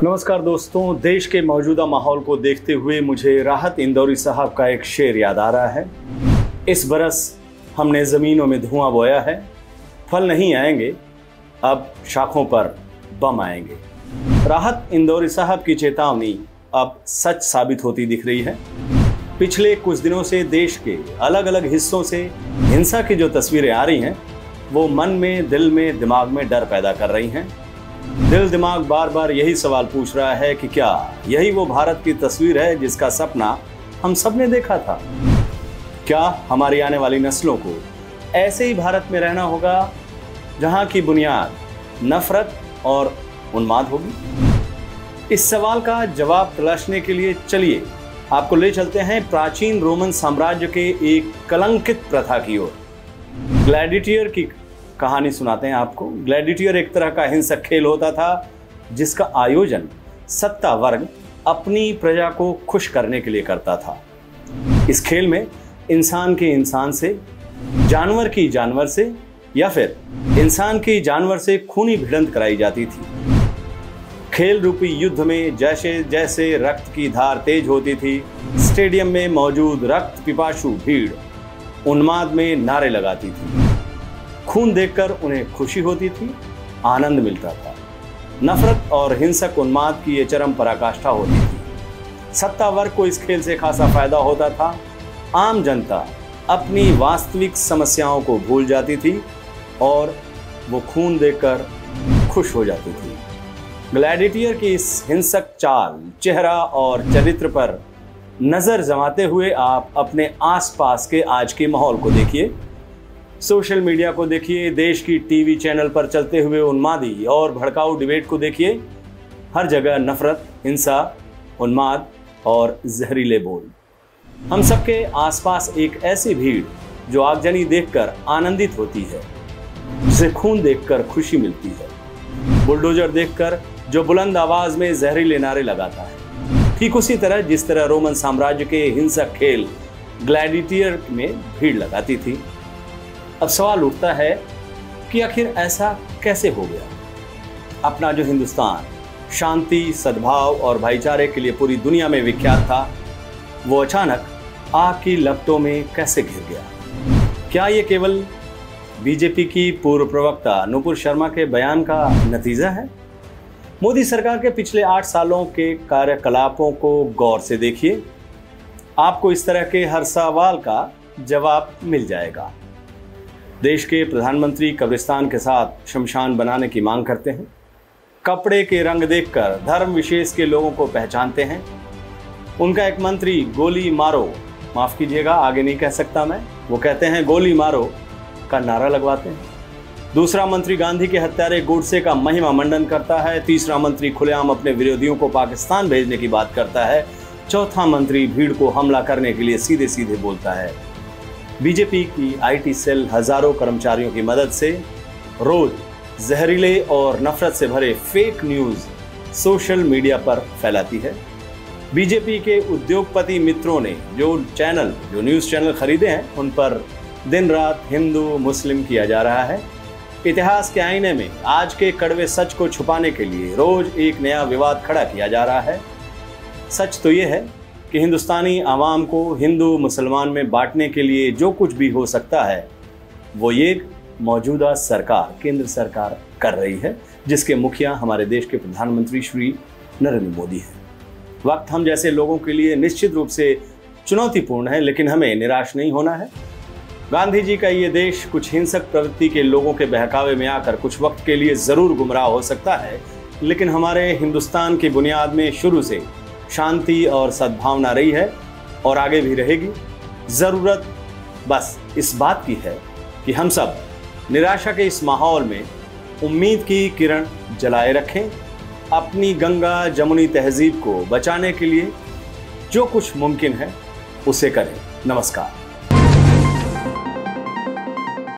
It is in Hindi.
नमस्कार दोस्तों, देश के मौजूदा माहौल को देखते हुए मुझे राहत इंदौरी साहब का एक शेर याद आ रहा है। इस बरस हमने ज़मीनों में धुआं बोया है, फल नहीं आएंगे, अब शाखों पर बम आएंगे। राहत इंदौरी साहब की चेतावनी अब सच साबित होती दिख रही है। पिछले कुछ दिनों से देश के अलग अलग हिस्सों से हिंसा की जो तस्वीरें आ रही हैं, वो मन में, दिल में, दिमाग में डर पैदा कर रही हैं। दिल दिमाग बार बार यही सवाल पूछ रहा है कि क्या यही वो भारत की तस्वीर है जिसका सपना हम सब ने देखा था? क्या हमारी आने वाली नस्लों को ऐसे ही भारत में रहना होगा जहां की बुनियाद नफरत और उन्माद होगी? इस सवाल का जवाब तलाशने के लिए चलिए आपको ले चलते हैं प्राचीन रोमन साम्राज्य के एक कलंकित प्रथा की ओर। ग्लैडिएटर की कहानी सुनाते हैं आपको। ग्लैडिएटर एक तरह का हिंसक खेल होता था जिसका आयोजन सत्ता वर्ग अपनी प्रजा को खुश करने के लिए करता था। इस खेल में इंसान के इंसान से, जानवर की जानवर से या फिर इंसान की जानवर से खूनी भिड़ंत कराई जाती थी। खेल रूपी युद्ध में जैसे जैसे रक्त की धार तेज होती थी, स्टेडियम में मौजूद रक्त पिपासु भीड़ उन्माद में नारे लगाती थी। खून देखकर उन्हें खुशी होती थी, आनंद मिलता था। नफरत और हिंसक उन्माद की ये चरम पराकाष्ठा होती थी। सत्ता वर्ग को इस खेल से खासा फायदा होता था। आम जनता अपनी वास्तविक समस्याओं को भूल जाती थी और वो खून देखकर खुश हो जाती थी। ग्लैडिएटर की इस हिंसक चाल, चेहरा और चरित्र पर नजर जमाते हुए आप अपने आसपास के आज के माहौल को देखिए, सोशल मीडिया को देखिए, देश की टीवी चैनल पर चलते हुए उन्मादी और भड़काऊ डिबेट को देखिए। हर जगह नफरत, हिंसा, उन्माद और जहरीले बोल। हम सबके आसपास एक ऐसी भीड़ जो आगजनी देखकर आनंदित होती है, जिसे खून देखकर खुशी मिलती है, बुलडोजर देखकर जो बुलंद आवाज में जहरीले नारे लगाता है। ठीक उसी तरह जिस तरह रोमन साम्राज्य के हिंसक खेल ग्लैडिएटर में भीड़ लगाती थी। अब सवाल उठता है कि आखिर ऐसा कैसे हो गया? अपना जो हिंदुस्तान शांति, सद्भाव और भाईचारे के लिए पूरी दुनिया में विख्यात था, वो अचानक आग की लपटों में कैसे घिर गया? क्या ये केवल बीजेपी की पूर्व प्रवक्ता नुपुर शर्मा के बयान का नतीजा है? मोदी सरकार के पिछले 8 सालों के कार्यकलापों को गौर से देखिए, आपको इस तरह के हर सवाल का जवाब मिल जाएगा। देश के प्रधानमंत्री कब्रिस्तान के साथ शमशान बनाने की मांग करते हैं। कपड़े के रंग देखकर धर्म विशेष के लोगों को पहचानते हैं। उनका एक मंत्री गोली मारो, माफ कीजिएगा आगे नहीं कह सकता मैं, वो कहते हैं गोली मारो का नारा लगवाते हैं। दूसरा मंत्री गांधी के हत्यारे गोडसे का महिमा मंडन करता है। तीसरा मंत्री खुलेआम अपने विरोधियों को पाकिस्तान भेजने की बात करता है। चौथा मंत्री भीड़ को हमला करने के लिए सीधे सीधे बोलता है। बीजेपी की आईटी सेल हजारों कर्मचारियों की मदद से रोज जहरीले और नफरत से भरे फेक न्यूज सोशल मीडिया पर फैलाती है। बीजेपी के उद्योगपति मित्रों ने जो न्यूज चैनल खरीदे हैं, उन पर दिन रात हिंदू मुस्लिम किया जा रहा है। इतिहास के आईने में आज के कड़वे सच को छुपाने के लिए रोज एक नया विवाद खड़ा किया जा रहा है। सच तो ये है कि हिंदुस्तानी आवाम को हिंदू मुसलमान में बांटने के लिए जो कुछ भी हो सकता है, वो ये मौजूदा सरकार, केंद्र सरकार कर रही है, जिसके मुखिया हमारे देश के प्रधानमंत्री श्री नरेंद्र मोदी हैं। वक्त हम जैसे लोगों के लिए निश्चित रूप से चुनौतीपूर्ण है, लेकिन हमें निराश नहीं होना है। गांधी जी का ये देश कुछ हिंसक प्रवृत्ति के लोगों के बहकावे में आकर कुछ वक्त के लिए जरूर गुमराह हो सकता है, लेकिन हमारे हिंदुस्तान की बुनियाद में शुरू से शांति और सद्भावना रही है और आगे भी रहेगी। जरूरत बस इस बात की है कि हम सब निराशा के इस माहौल में उम्मीद की किरण जलाए रखें। अपनी गंगा जमुनी तहजीब को बचाने के लिए जो कुछ मुमकिन है उसे करें। नमस्कार।